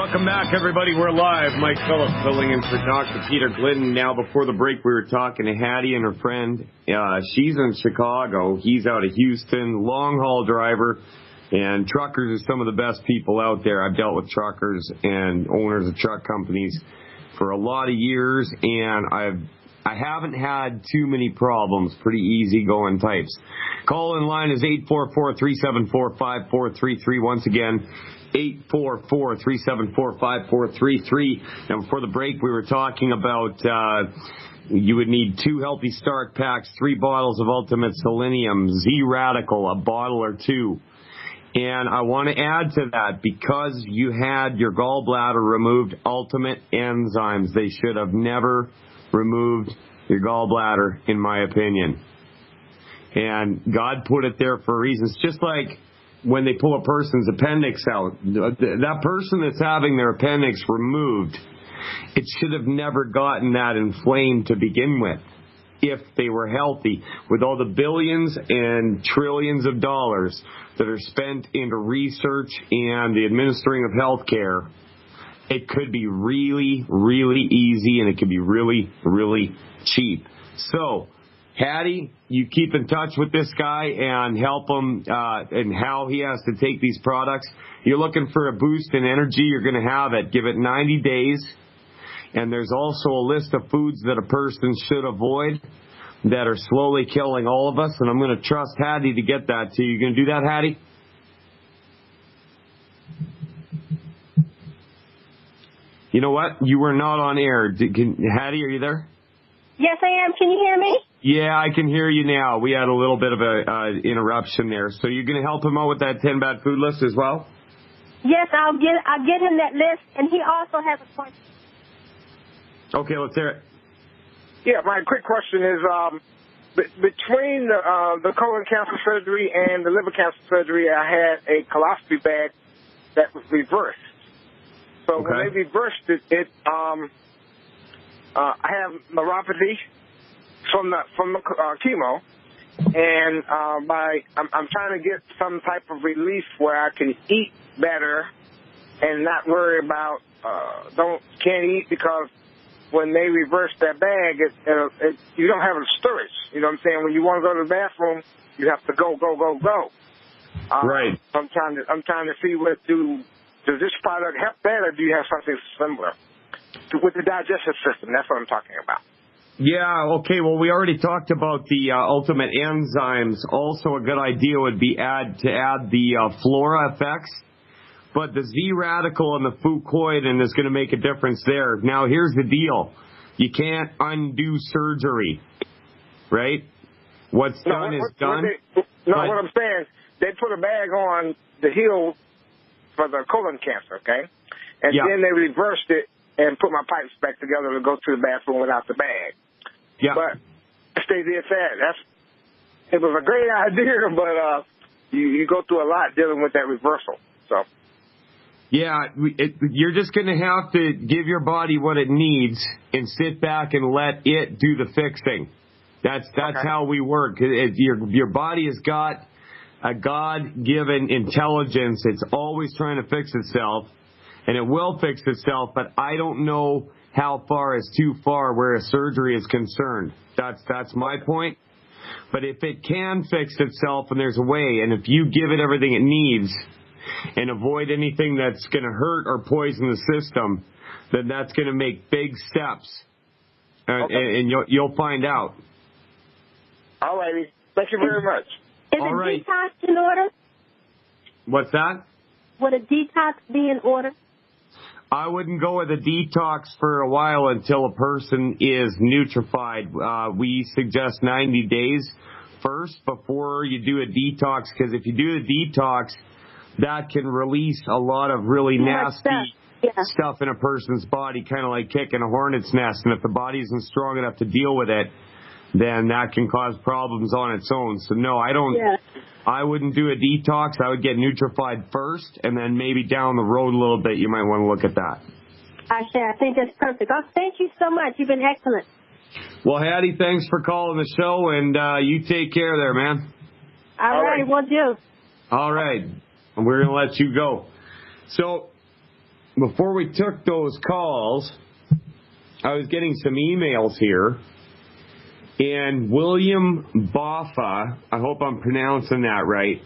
Welcome back, everybody. We're live. Mike Phillips filling in for Dr. Peter Glidden. Now, before the break, we were talking to Hattie and her friend. She's in Chicago. He's out of Houston, long-haul driver. And truckers are some of the best people out there. I've dealt with truckers and owners of truck companies for a lot of years, and I haven't had too many problems. Pretty easy-going types. Call-in line is 844-374-5433. Once again, 844-374-5433. Now, before the break, we were talking about you would need 2 Healthy Start packs, 3 bottles of Ultimate Selenium, Z-Radical, a bottle or 2. And I want to add to that, because you had your gallbladder removed, Ultimate Enzymes. They should have never removed your gallbladder, in my opinion. And God put it there for a reason. It's just like when they pull a person's appendix out. That person that's having their appendix removed, it should have never gotten that inflamed to begin with if they were healthy. With all the billions and trillions of dollars that are spent into research and the administering of health care, it could be really, really easy, and it could be really, really cheap. So, Hattie, you keep in touch with this guy and help him and how he has to take these products. You're looking for a boost in energy, you're going to have it. Give it 90 days. And there's also a list of foods that a person should avoid that are slowly killing all of us. And I'm going to trust Hattie to get that to you. You going to do that, Hattie? You know what? You were not on air. Hattie, are you there? Yes, I am. Can you hear me? Yeah, I can hear you now. We had a little bit of a interruption there. So you're going to help him out with that 10 bad food list as well? Yes, I'll get him that list, and he also has a question. Okay, let's hear it. Yeah, my quick question is, between the colon cancer surgery and the liver cancer surgery, I had a coloscopy bag that was reversed. So when they reversed it, I have neuropathy from the chemo, and I'm trying to get some type of relief where I can eat better and not worry about can't eat, because when they reverse that bag, you don't have a storage. You know what I'm saying? When you want to go to the bathroom, you have to go. Right. I'm trying to see does this product help that, or do you have something similar with the digestive system? That's what I'm talking about. Yeah, okay, well, we already talked about the Ultimate Enzymes. Also, a good idea would be to add the Flora effects. But the Z-Radical and the Fucoidan is going to make a difference there. Now, here's the deal. You can't undo surgery, right? What's done is done. What I'm saying, they put a bag on the heel for the colon cancer, okay? And then they reversed it and put my pipes back together to go to the bathroom without the bag. Yeah. But stay there, it was a great idea, but you go through a lot dealing with that reversal. So. Yeah, you're just going to have to give your body what it needs and sit back and let it do the fixing. That's how we work. Your body has got a God-given intelligence. It's always trying to fix itself, and it will fix itself, but I don't know how far is too far where a surgery is concerned. That's my point. But if it can fix itself and there's a way, and if you give it everything it needs and avoid anything that's going to hurt or poison the system, then that's going to make big steps, and you'll find out. All righty. Thank you very much. Is a detox in order? What's that? Would a detox be in order? I wouldn't go with a detox for a while until a person is nutrified. We suggest 90 days first before you do a detox, because if you do a detox, that can release a lot of really nasty stuff in a person's body, kind of like kicking a hornet's nest. And if the body isn't strong enough to deal with it, then that can cause problems on its own. So no, I wouldn't do a detox. I would get nutrified first, and then maybe down the road a little bit, you might want to look at that. I think that's perfect. Oh, thank you so much. You've been excellent. Well, Hattie, thanks for calling the show, and you take care there, man. All right, will do. All right. And we're going to let you go. So before we took those calls, I was getting some emails here, and William Boffa, I hope I'm pronouncing that right,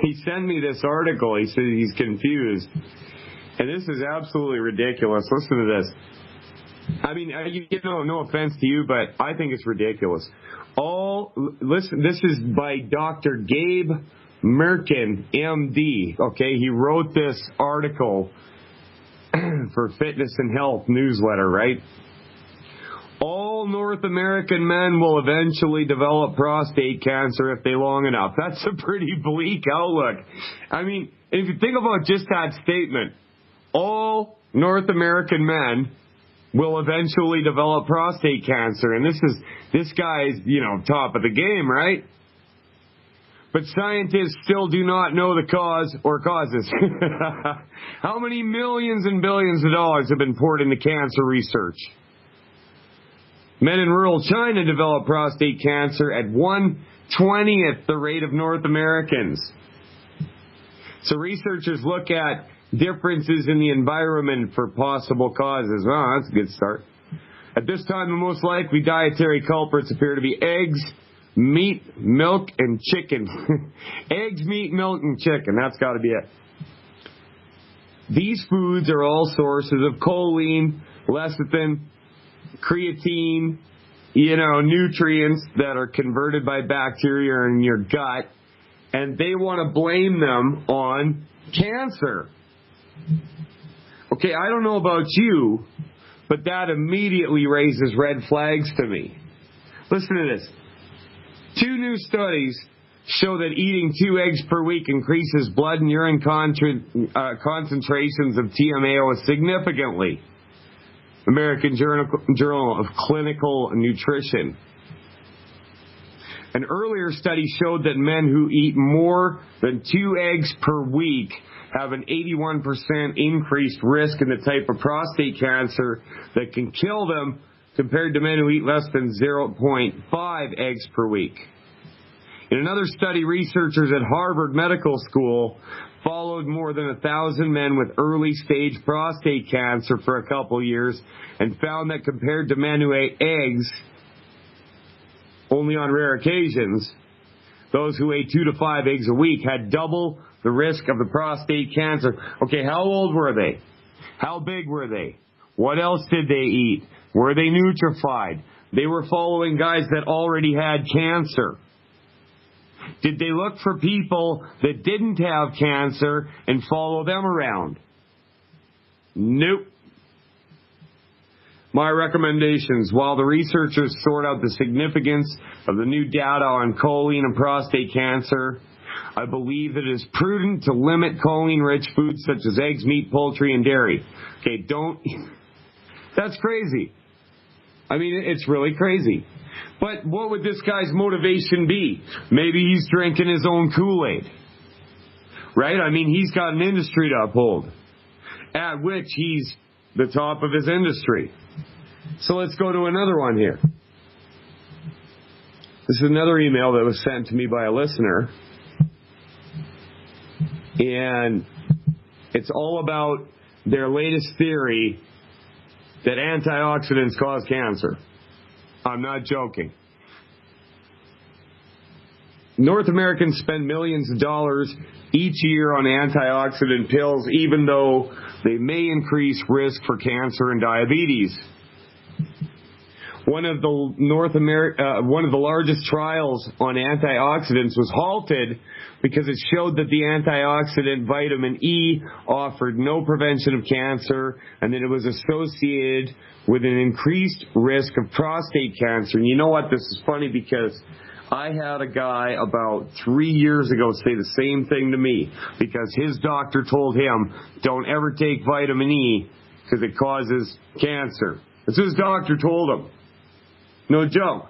he sent me this article. He said he's confused. And this is absolutely ridiculous. Listen to this. I mean, no offense to you, but I think it's ridiculous. Listen, this is by Dr. Gabe Merkin, MD. Okay, he wrote this article for Fitness and Health newsletter, right? All North American men will eventually develop prostate cancer if they long enough. That's a pretty bleak outlook. I mean, if you think about just that statement, all North American men will eventually develop prostate cancer. And this guy's, top of the game, right? But scientists still do not know the cause or causes. How many millions and billions of dollars have been poured into cancer research? Men in rural China develop prostate cancer at 1/20th the rate of North Americans. So researchers look at differences in the environment for possible causes. Well, that's a good start. At this time, the most likely dietary culprits appear to be eggs, meat, milk, and chicken. Eggs, meat, milk, and chicken. That's got to be it. These foods are all sources of choline, lecithin, creatine, nutrients that are converted by bacteria in your gut, and they want to blame them on cancer. Okay, I don't know about you, but that immediately raises red flags to me. Listen to this. 2 new studies show that eating 2 eggs per week increases blood and urine concentrations of TMAO significantly. American Journal of Clinical Nutrition. An earlier study showed that men who eat more than 2 eggs per week have an 81% increased risk in the type of prostate cancer that can kill them compared to men who eat less than 0.5 eggs per week. In another study, researchers at Harvard Medical School followed more than 1,000 men with early-stage prostate cancer for a couple years and found that compared to men who ate eggs only on rare occasions, those who ate 2 to 5 eggs a week had double the risk of the prostate cancer. Okay, how old were they? How big were they? What else did they eat? Were they nutrified? They were following guys that already had cancer. Did they look for people that didn't have cancer and follow them around? Nope. My recommendations: while the researchers sort out the significance of the new data on choline and prostate cancer, I believe that it is prudent to limit choline-rich foods such as eggs, meat, poultry, and dairy. Okay, that's crazy. I mean, it's really crazy. But what would this guy's motivation be? Maybe he's drinking his own Kool-Aid, right? I mean, he's got an industry to uphold, at which he's the top of his industry. So let's go to another one here. This is another email that was sent to me by a listener, and it's all about their latest theory that antioxidants cause cancer. I'm not joking. North Americans spend millions of dollars each year on antioxidant pills, even though they may increase risk for cancer and diabetes. One of the largest trials on antioxidants was halted because it showed that the antioxidant vitamin E offered no prevention of cancer, and that it was associated with an increased risk of prostate cancer. And you know what? This is funny because I had a guy about 3 years ago say the same thing to me because his doctor told him, don't ever take vitamin E because it causes cancer. That's what his doctor told him. No joke.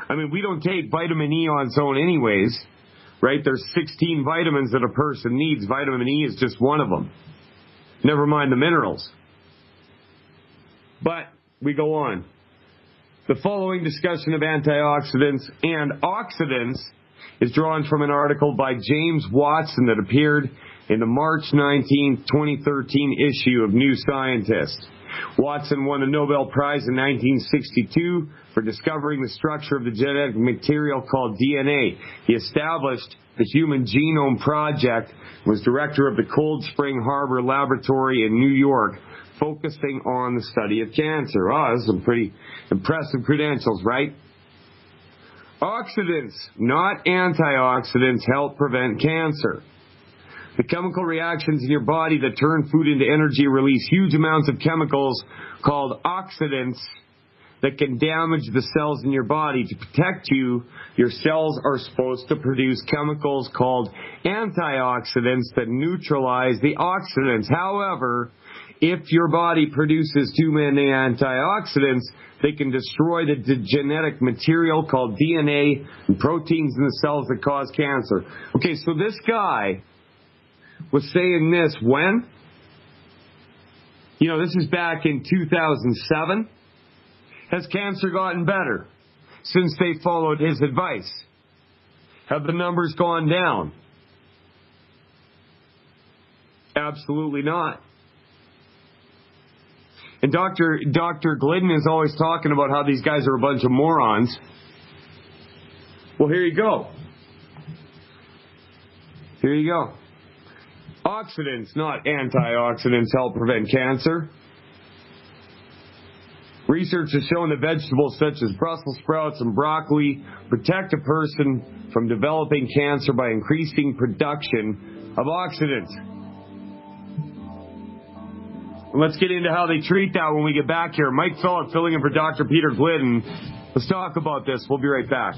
I mean, we don't take vitamin E on its own anyways, right? There's 16 vitamins that a person needs. Vitamin E is just one of them. Never mind the minerals. But we go on. The following discussion of antioxidants and oxidants is drawn from an article by James Watson that appeared in the March 19, 2013 issue of New Scientist. Watson won the Nobel Prize in 1962 for discovering the structure of the genetic material called DNA. He established the Human Genome Project, was director of the Cold Spring Harbor Laboratory in New York, focusing on the study of cancer. Oh, that's some pretty impressive credentials, right? Oxidants, not antioxidants, help prevent cancer. The chemical reactions in your body that turn food into energy release huge amounts of chemicals called oxidants that can damage the cells in your body. To protect you, your cells are supposed to produce chemicals called antioxidants that neutralize the oxidants. However, if your body produces too many antioxidants, they can destroy the genetic material called DNA and proteins in the cells that cause cancer. Okay, so this guy was saying this when? You know, this is back in 2007. Has cancer gotten better since they followed his advice? Have the numbers gone down? Absolutely not. And Dr. Glidden is always talking about how these guys are a bunch of morons. Well, here you go. Here you go. Oxidants, not antioxidants, help prevent cancer. Research has shown that vegetables such as Brussels sprouts and broccoli protect a person from developing cancer by increasing production of oxidants. Let's get into how they treat that when we get back here. Mike Phillip filling in for Dr. Peter Glidden. Let's talk about this. We'll be right back.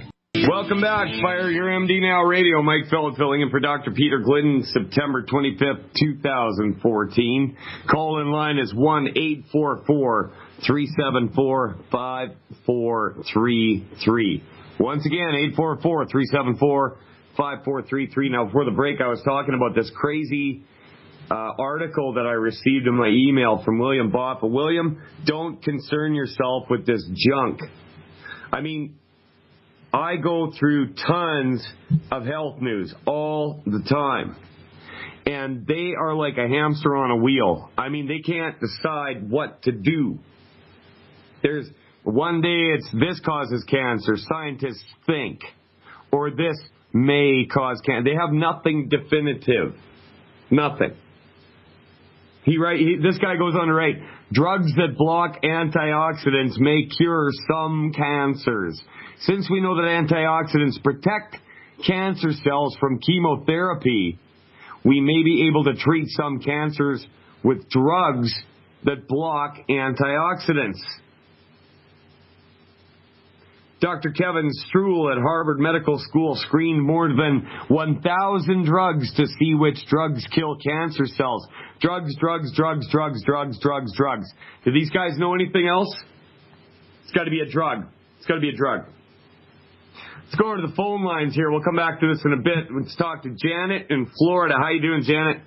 Welcome back, Fire Your MD Now Radio. Mike Phillip filling in for Dr. Peter Glidden, September 25th, 2014. Call-in line is 1-844-374-5433. Once again, 844-374-5433. Now, before the break, I was talking about this crazy article that I received in my email from William Bott. But William, don't concern yourself with this junk. I mean, I go through tons of health news all the time. And they are like a hamster on a wheel. I mean, they can't decide what to do. There's one day it's this causes cancer, scientists think. Or this may cause cancer. They have nothing definitive. Nothing. This guy goes on to write, drugs that block antioxidants may cure some cancers. Since we know that antioxidants protect cancer cells from chemotherapy, we may be able to treat some cancers with drugs that block antioxidants. Dr. Kevin Struhl at Harvard Medical School screened more than 1,000 drugs to see which drugs kill cancer cells. Drugs. Do these guys know anything else? It's got to be a drug. Let's go over to the phone lines here. We'll come back to this in a bit. Let's talk to Janet in Florida. How you doing, Janet?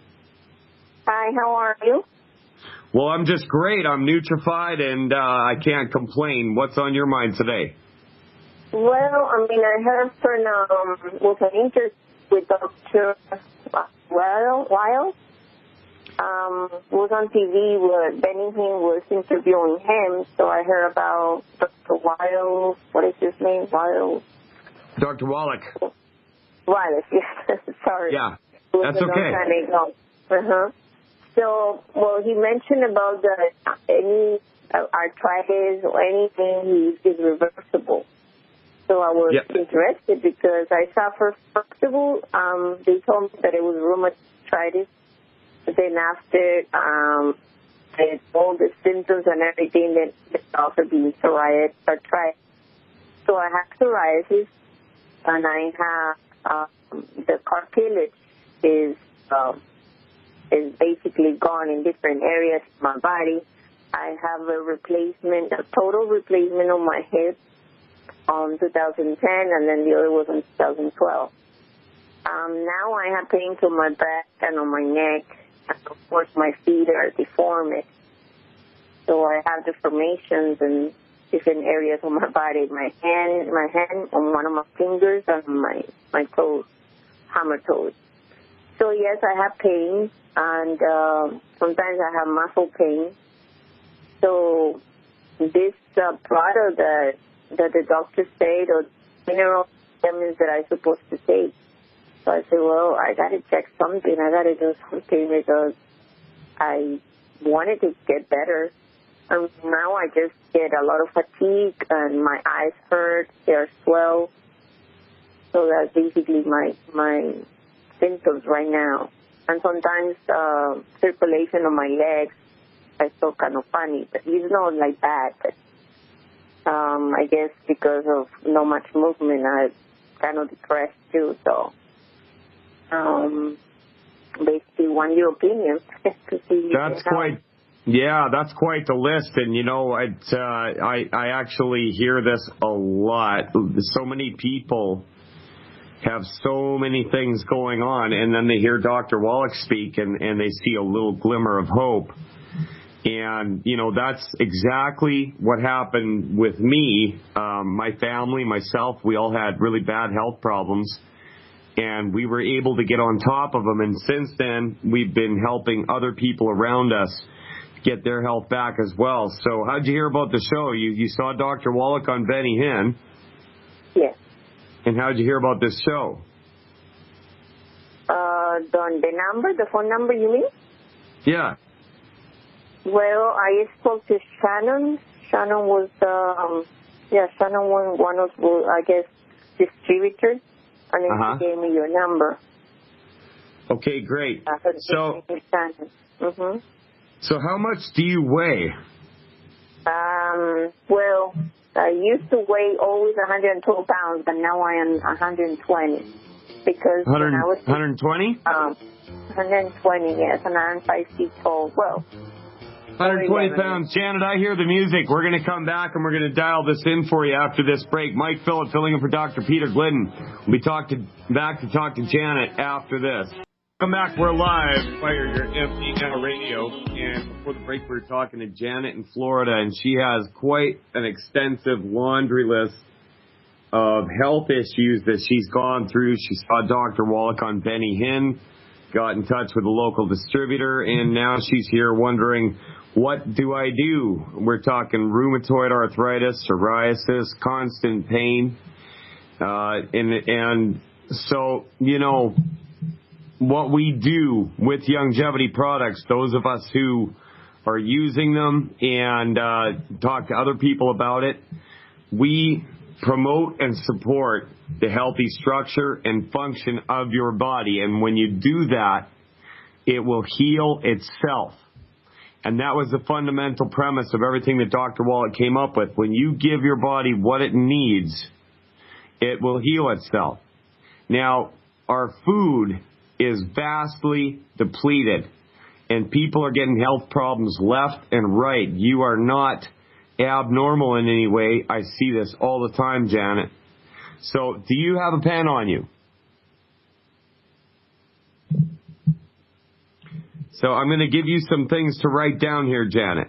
Hi, how are you? Well, I'm just great. I'm nutrified, and I can't complain. What's on your mind today? Well, I mean, I heard from, was an interview with Dr. Weil. Was on TV where Bennington was interviewing him, so I heard about Dr. Weil. What is his name? Weil? Dr. Wallach. Wallace, yes. Sorry. Yeah, that's okay. So, well, he mentioned about any arthritis or anything is reversible. So I was interested because I suffer, first of all, they told me that it was rheumatitis. But then after all the symptoms and everything, then it's also being arthritis. So I have psoriasis, and I have the cartilage is basically gone in different areas of my body. I have a total replacement of my hip on 2010, and then the other was in 2012. Now I have pain on my back and on my neck, and of course my feet are deformed. So I have deformations in different areas of my body, my hand on one of my fingers, and my toes, hammer toes. So yes, I have pain, and sometimes I have muscle pain. So this product that the doctor said, or mineral vitamins that I'm supposed to take. So I said, well, I got to check something. I got to do something because I wanted to get better. And now I just get a lot of fatigue, and my eyes hurt, they're swell. So that's basically my symptoms right now. And sometimes circulation on my legs, I feel kind of funny, but it's not like that. But I guess because of not much movement, I'm kind of depressed too. So basically, want your opinion to see. That's quite the list, and you know, I actually hear this a lot. So many people have so many things going on, and then they hear Dr. Wallach speak, and they see a little glimmer of hope. And, you know, that's exactly what happened with me. My family, myself, we all had really bad health problems, and we were able to get on top of them. And since then, we've been helping other people around us get their health back as well. So how'd you hear about the show? You saw Dr. Wallach on Benny Hinn. Yes. And how'd you hear about this show? The phone number, you mean? Yeah. Well, I spoke to Shannon. Shannon was, Shannon was one of the, I guess, distributors, and then she gave me your number. Okay, great. So, mm-hmm. So how much do you weigh? Well, I used to weigh always 112 pounds, but now I am 120. Because when I was 120? 120, yes, and I'm 5 feet tall. Well, 120 pounds. Janet, I hear the music. We're going to come back and we're going to dial this in for you after this break. Mike Phillip filling in for Dr. Peter Glidden. We'll be back to talk to Janet after this. Come back. We're live. Fire your MPN radio. And before the break, we were talking to Janet in Florida, and she has quite an extensive laundry list of health issues that she's gone through. She saw Dr. Wallach on Benny Hinn, got in touch with a local distributor, and now she's here wondering, what do I do? We're talking rheumatoid arthritis, psoriasis, constant pain. And so, you know, what we do with Youngevity products, those of us who are using them and talk to other people about it, we promote and support the healthy structure and function of your body. And when you do that, it will heal itself. And that was the fundamental premise of everything that Dr. Wallach came up with. When you give your body what it needs, it will heal itself. Now, our food is vastly depleted, and people are getting health problems left and right. You are not abnormal in any way. I see this all the time, Janet. So, do you have a pen on you? So, I'm going to give you some things to write down here, Janet.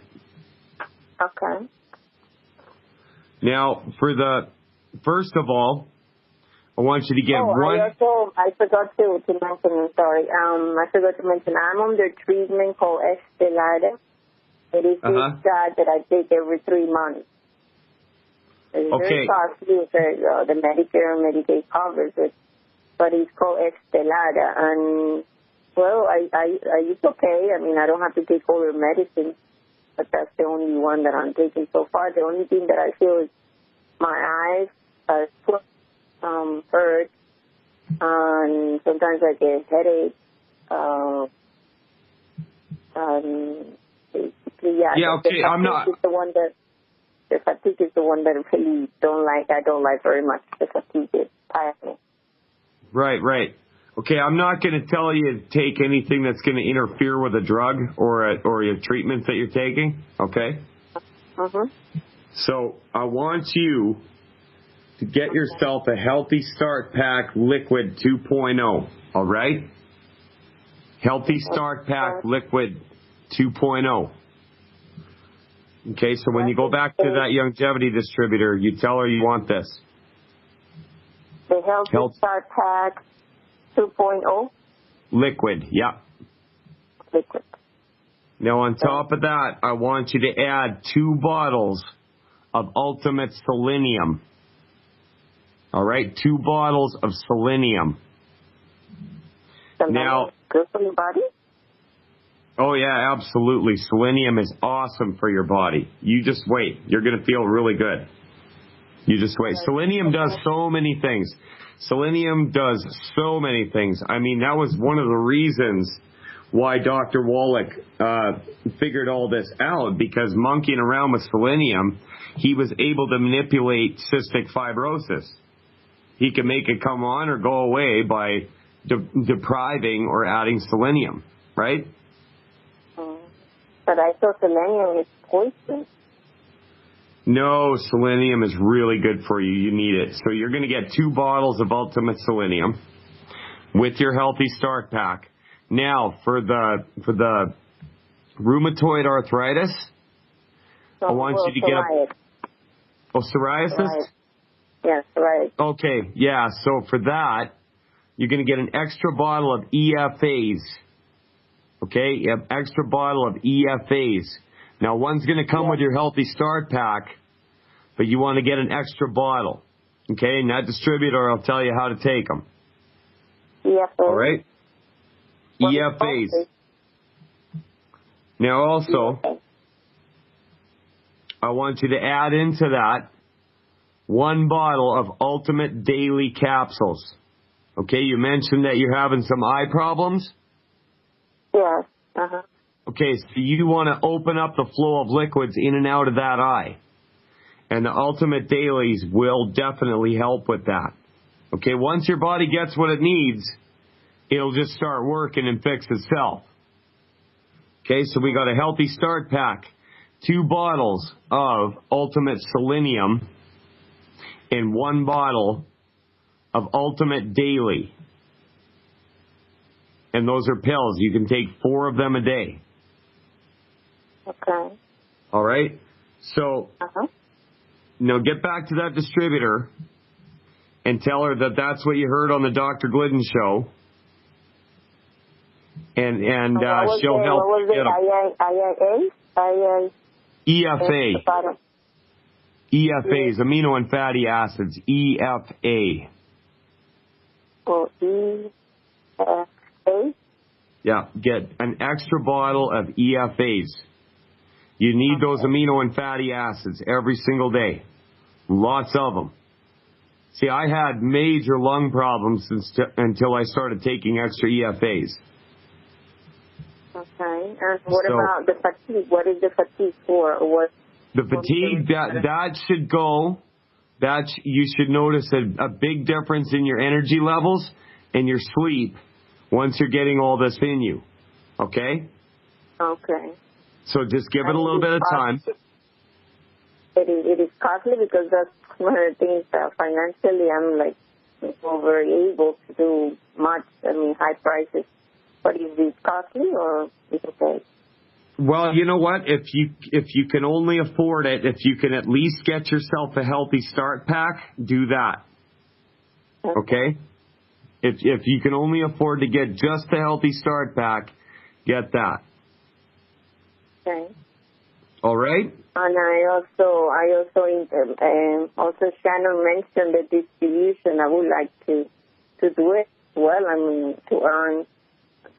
Okay. Now, first of all, I want you to get one. I forgot to mention, I'm sorry. I forgot to mention, I'm under treatment called Estelada. It is this drug that I take every 3 months. It's very costly. The Medicare and Medicaid covers it, but it's called Estelada. And, well, it's okay. I mean, I don't have to take all the medicine, but that's the only one that I'm taking so far. The only thing that I feel is my eyes are hurt, and sometimes I get headache. I'm not. The fatigue is the one that I really don't like. I don't like very much. The fatigue is tiring. Right. Okay, I'm not going to tell you to take anything that's going to interfere with a drug or your treatment that you're taking. Okay. So I want you to get yourself a Healthy Start Pack Liquid 2.0. All right. Healthy Start Pack Liquid 2.0. Okay, so when you go back to that Youngevity distributor, you tell her you want this. The Healthy Start Pack 2.0? Liquid, yeah. Liquid. Now, on top of that, I want you to add 2 bottles of Ultimate Selenium. All right, 2 bottles of selenium. Now, good for your body? Oh, yeah, absolutely. Selenium is awesome for your body. You just wait. You're going to feel really good. You just wait. Selenium does so many things. Selenium does so many things. I mean, that was one of the reasons why Dr. Wallach figured all this out, because monkeying around with selenium, he was able to manipulate cystic fibrosis. He can make it come on or go away by depriving or adding selenium, right? But I thought selenium is poison. No, selenium is really good for you. You need it. So you're going to get 2 bottles of Ultimate Selenium with your Healthy Start Pack. Now, for the rheumatoid arthritis, I want you to get psoriasis? Yes, right. Okay, yeah. So for that, you're going to get an extra bottle of EFAs. Okay, you have extra bottle of EFAs. Now, one's going to come with your Healthy Start Pack, but you want to get an extra bottle. Okay, and that distributor will tell you how to take them. EFAs. All right? EFAs. Now, also, I want you to add into that 1 bottle of Ultimate Daily Capsules. Okay, you mentioned that you're having some eye problems? Yes. Uh-huh. Okay, so you want to open up the flow of liquids in and out of that eye. And the Ultimate Dailies will definitely help with that. Okay, once your body gets what it needs, it'll just start working and fix itself. Okay, so we got a Healthy Start Pack, 2 bottles of Ultimate Selenium, and 1 bottle of Ultimate Daily. And those are pills. You can take 4 of them a day. Okay. All right? So, now get back to that distributor and tell her that that's what you heard on the Dr. Glidden show. And she'll help get them. EFA. EFAs, amino and fatty acids. EFA. Oh, EFA? Yeah, get an extra bottle of EFAs. You need those amino and fatty acids every single day. Lots of them. See, I had major lung problems until I started taking extra EFAs. Okay. And what about the fatigue? What is the fatigue for? The fatigue, that should go. You should notice a big difference in your energy levels and your sleep once you're getting all this in you. Okay? Okay. So just give it a little bit of time. It is costly because that's one of the things that financially I'm like not very able to do much. I mean, high prices. But is it costly or is it okay? Well, you know what? If you can only afford it, if you can at least get yourself a Healthy Start Pack, do that. Okay? If you can only afford to get just the Healthy Start Pack, get that. Okay. All right? And also Shannon mentioned the distribution. I would like to do it well. I mean, to earn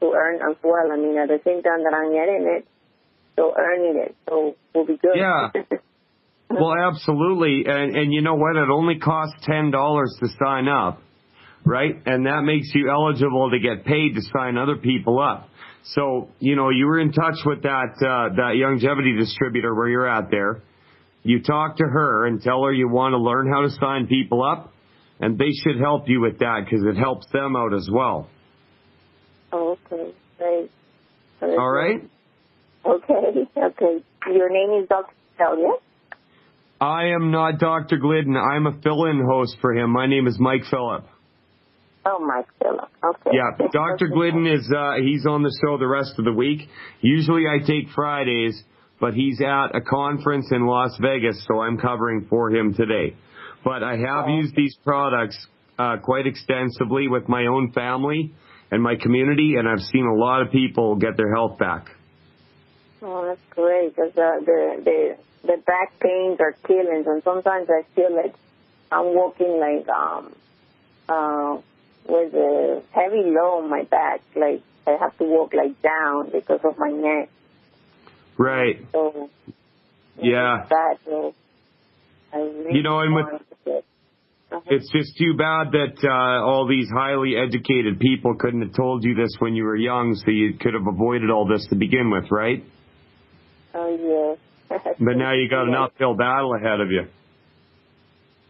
as well. I mean, at the same time that I'm getting it, so earning it, so will be good. Yeah. Well, absolutely. And you know what? It only costs $10 to sign up, right? And that makes you eligible to get paid to sign other people up. So, you know, you were in touch with that longevity distributor where you're at there. You talk to her and tell her you want to learn how to sign people up, and they should help you with that because it helps them out as well. Oh, okay. Great. All right? Okay. Your name is Dr. Celia? I am not Dr. Glidden. I'm a fill-in host for him. My name is Mike Phillip. Oh, Mike Phillip. Okay. Yeah, Dr. Glidden is, he's on the show the rest of the week. Usually I take Fridays, but he's at a conference in Las Vegas, so I'm covering for him today. But I have used these products quite extensively with my own family, and my community, and I've seen a lot of people get their health back. Oh, that's great. Because the back pains are killing, and sometimes I feel like I'm walking like with a heavy load on my back. Like I have to walk like down because of my neck. Right. So yeah. That, so I really it's just too bad that all these highly educated people couldn't have told you this when you were young, so you could have avoided all this to begin with, right? Oh, yes. But now you got an uphill battle ahead of you.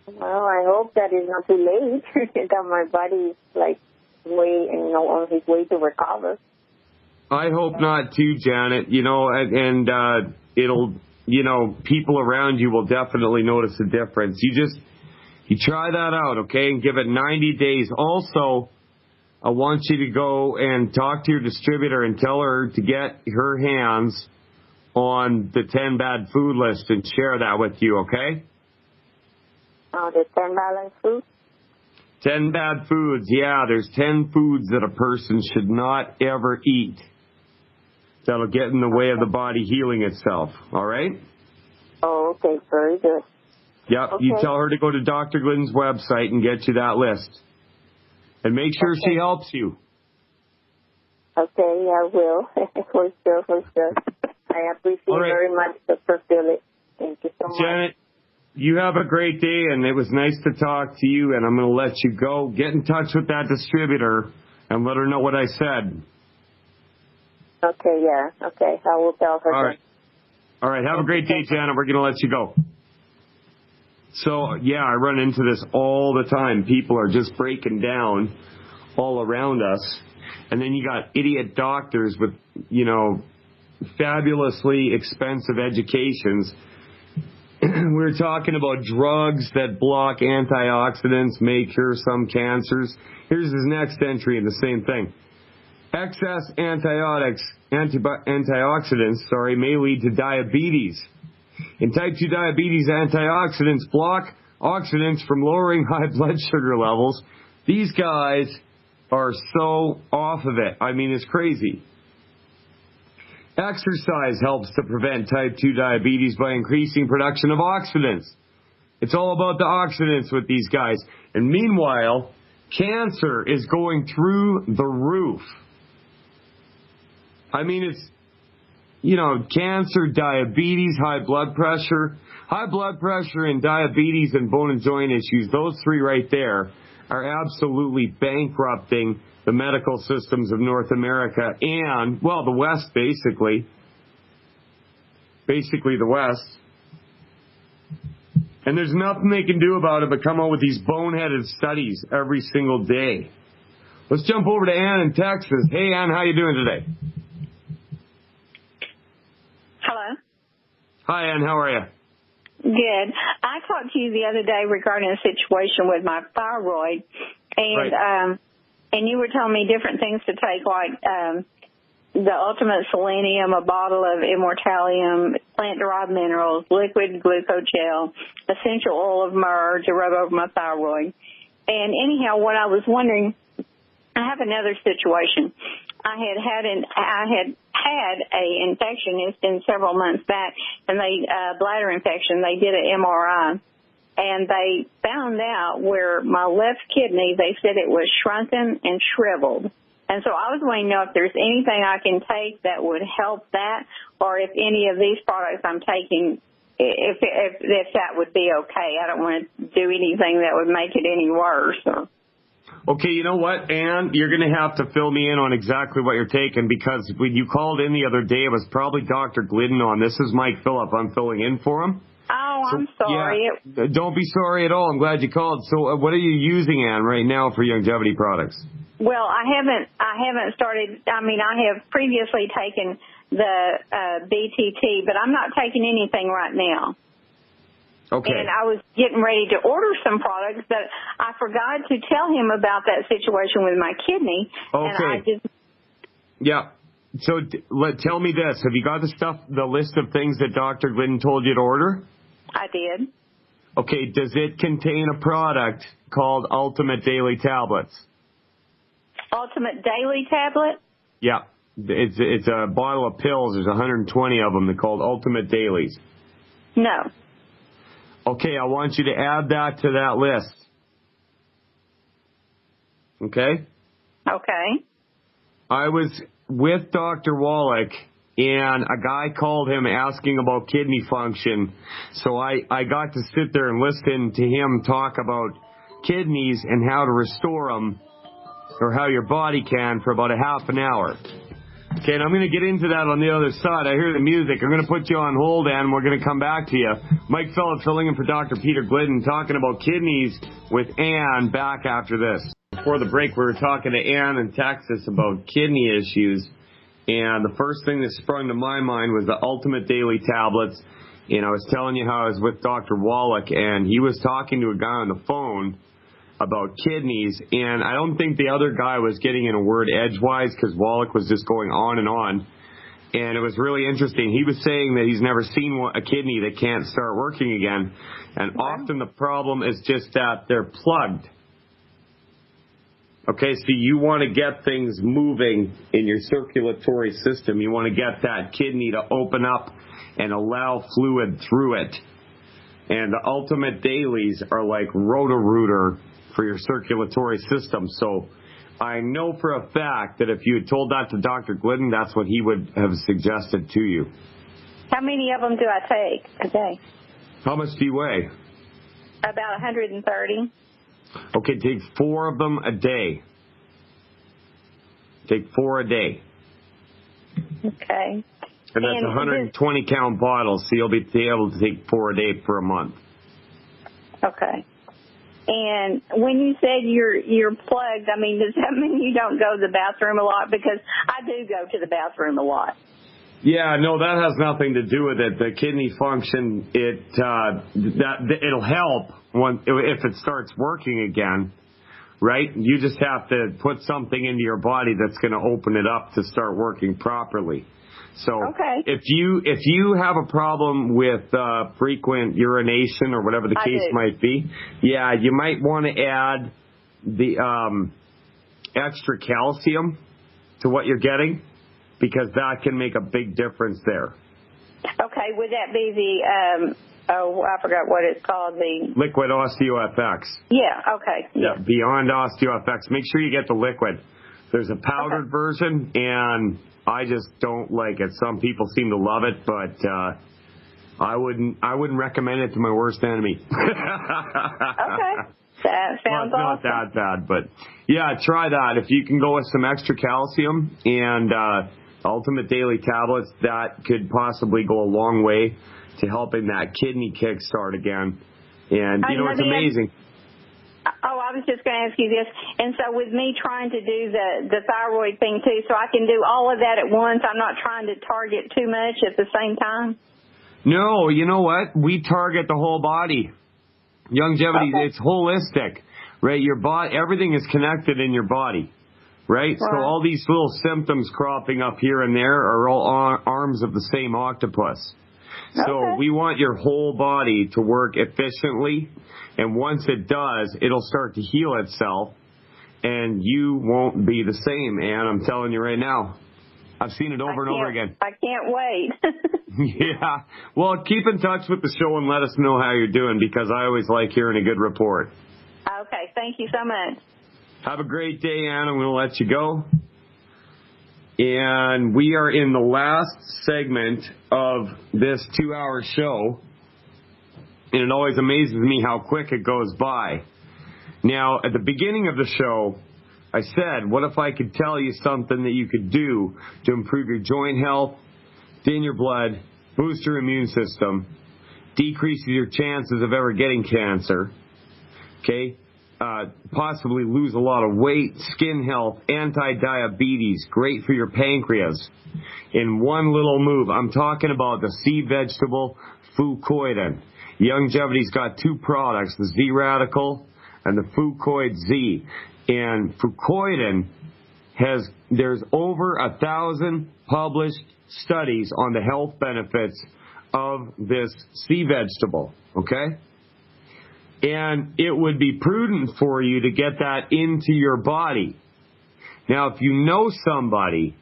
Well, I hope that it's not too late, that my body is like on his way to recover. I hope not too, Janet. And it'll, people around you will definitely notice a difference. You try that out, okay, and give it 90 days. Also, I want you to go and talk to your distributor and tell her to get her hands on the 10 bad food list and share that with you, okay? Oh, the 10 balanced foods? 10 bad foods, yeah. There's 10 foods that a person should not ever eat that'll get in the way of the body healing itself, all right? Oh, okay, very good. Yep, okay. You tell her to go to Dr. Glidden's website and get you that list. And make sure she helps you. Okay, I will. For sure. I appreciate very much, Dr. Philip. Thank you so much. Janet, you have a great day, and it was nice to talk to you, and I'm going to let you go. Get in touch with that distributor and let her know what I said. Okay, yeah. Okay, I will tell her. All right, have a great day, Janet. We're going to let you go. So, yeah, I run into this all the time. People are just breaking down all around us. And then you got idiot doctors with, fabulously expensive educations. We're talking about drugs that block antioxidants, may cure some cancers. Here's his next entry in the same thing. Excess antioxidants, may lead to diabetes. In type 2 diabetes, antioxidants block oxidants from lowering high blood sugar levels. These guys are so off of it. I mean, it's crazy. Exercise helps to prevent type 2 diabetes by increasing production of oxidants. It's all about the oxidants with these guys. And meanwhile, cancer is going through the roof. I mean, it's, cancer, diabetes, high blood pressure and diabetes and bone and joint issues, those three right there are absolutely bankrupting the medical systems of North America and, the West, basically. Basically the West. And there's nothing they can do about it but come out with these boneheaded studies every single day. Let's jump over to Ann in Texas. Hey, Ann, how you doing today? Hello. Hi, Ann. How are you? Good. I talked to you the other day regarding a situation with my thyroid, and and you were telling me different things to take, like the Ultimate Selenium, a bottle of Immortalium, plant-derived minerals, liquid glucogel, essential oil of myrrh to rub over my thyroid. And anyhow, what I was wondering, I have another situation. I had a infection. It's been several months back, and bladder infection. They did an MRI, and they found out where my left kidney. They said it was shrunken and shriveled. And so I was wanting to know if there's anything I can take that would help that, or if any of these products I'm taking, if that would be okay. I don't want to do anything that would make it any worse. Okay, you know what, Ann? You're going to have to fill me in on exactly what you're taking, because when you called in the other day, it was probably Dr. Glidden on. This is Mike Phillip. I'm filling in for him. Oh, I'm sorry. Yeah, don't be sorry at all. I'm glad you called. So what are you using, Ann, right now for longevity products? Well, I haven't started. I mean, I have previously taken the BTT, but I'm not taking anything right now. Okay. And I was getting ready to order some products, but I forgot to tell him about that situation with my kidney. Okay. Yeah. So tell me this. Have you got the list of things that Dr. Glidden told you to order? I did. Okay. Does it contain a product called Ultimate Daily Tablets? Ultimate Daily tablet? Yeah. It's a bottle of pills. There's 120 of them. They're called Ultimate Dailies. No. Okay, I want you to add that to that list. Okay? Okay. I was with Dr. Wallach, and a guy called him asking about kidney function. So I got to sit there and listen to him talk about kidneys and how to restore them, or how your body can, for about a half an hour. Okay, and I'm going to get into that on the other side. I hear the music. I'm going to put you on hold, Ann, and we're going to come back to you. Mike Phillips filling in for Dr. Peter Glidden, talking about kidneys with Ann, back after this. Before the break, we were talking to Ann in Texas about kidney issues, and the first thing that sprung to my mind was the Ultimate Daily tablets. And I was telling you how I was with Dr. Wallach, and he was talking to a guy on the phone about kidneys, and I don't think the other guy was getting in a word edgewise, because Wallach was just going on, and it was really interesting. He was saying that he's never seen a kidney that can't start working again, and often the problem is just that they're plugged. Okay, so you want to get things moving in your circulatory system. You want to get that kidney to open up and allow fluid through it. And the Ultimate Dailies are like Roto-Rooter for your circulatory system. So I know for a fact that if you had told that to Dr. Glidden, that's what he would have suggested to you. How many of them do I take a day? How much do you weigh? About 130. Okay, take 4 of them a day. Take 4 a day. Okay. And that's 120 count bottles, so you'll be able to take 4 a day for a month. Okay. And when you said you're plugged, I mean, does that mean you don't go to the bathroom a lot? Because I do go to the bathroom a lot. Yeah, no, that has nothing to do with it. The kidney function, it'll help if it starts working again, right? You just have to put something into your body that's going to open it up to start working properly. So okay. if you have a problem with frequent urination or whatever the case might be, yeah, you might want to add the extra calcium to what you're getting, because that can make a big difference there. Okay, would that be the, I forgot what it's called, the... Liquid OsteoFX. Yeah, okay. Yeah, Beyond OsteoFX. Make sure you get the liquid. There's a powdered version, and I just don't like it. Some people seem to love it, but I wouldn't recommend it to my worst enemy. Okay. That sounds not that bad, but yeah, try that. If you can go with some extra calcium and Ultimate Daily tablets, that could possibly go a long way to helping that kidney kick start again. And, it's amazing. I was just going to ask you this. And so with me trying to do the thyroid thing too, so I can do all of that at once, I'm not trying to target too much at the same time? No, you know what? We target the whole body. Longevity, It's holistic, right? Your body, everything is connected in your body, right? So all these little symptoms cropping up here and there are all arms of the same octopus. So we want your whole body to work efficiently, and once it does, it'll start to heal itself, and you won't be the same, Ann. I'm telling you right now. I've seen it over and over again. I can't wait. Yeah. Well, keep in touch with the show and let us know how you're doing, because I always like hearing a good report. Okay. Thank you so much. Have a great day, Ann. I'm going to let you go. And we are in the last segment of this 2-hour show, and it always amazes me how quick it goes by. Now, at the beginning of the show, I said, what if I could tell you something that you could do to improve your joint health, thin your blood, boost your immune system, decreases your chances of ever getting cancer, okay? Possibly lose a lot of weight, skin health, anti-diabetes, great for your pancreas. In one little move, I'm talking about the sea vegetable Fucoidan. Longevity's got 2 products, the Z-Radical and the Fucoid Z. And Fucoidan there's over 1,000 published studies on the health benefits of this sea vegetable, okay? And it would be prudent for you to get that into your body. Now, if you know somebody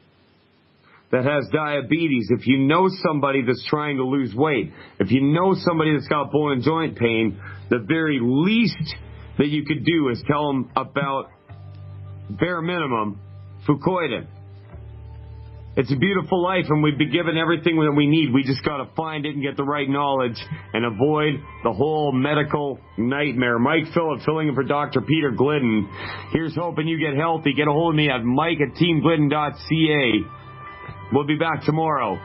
that has diabetes, if you know somebody that's trying to lose weight, if you know somebody that's got bone and joint pain, the very least that you could do is tell them about, bare minimum, Fucoidan. It's a beautiful life, and we've been given everything that we need. We just got to find it and get the right knowledge and avoid the whole medical nightmare. Mike Phillip filling in for Dr. Peter Glidden. Here's hoping you get healthy. Get a hold of me at mike@teamglidden.ca. We'll be back tomorrow.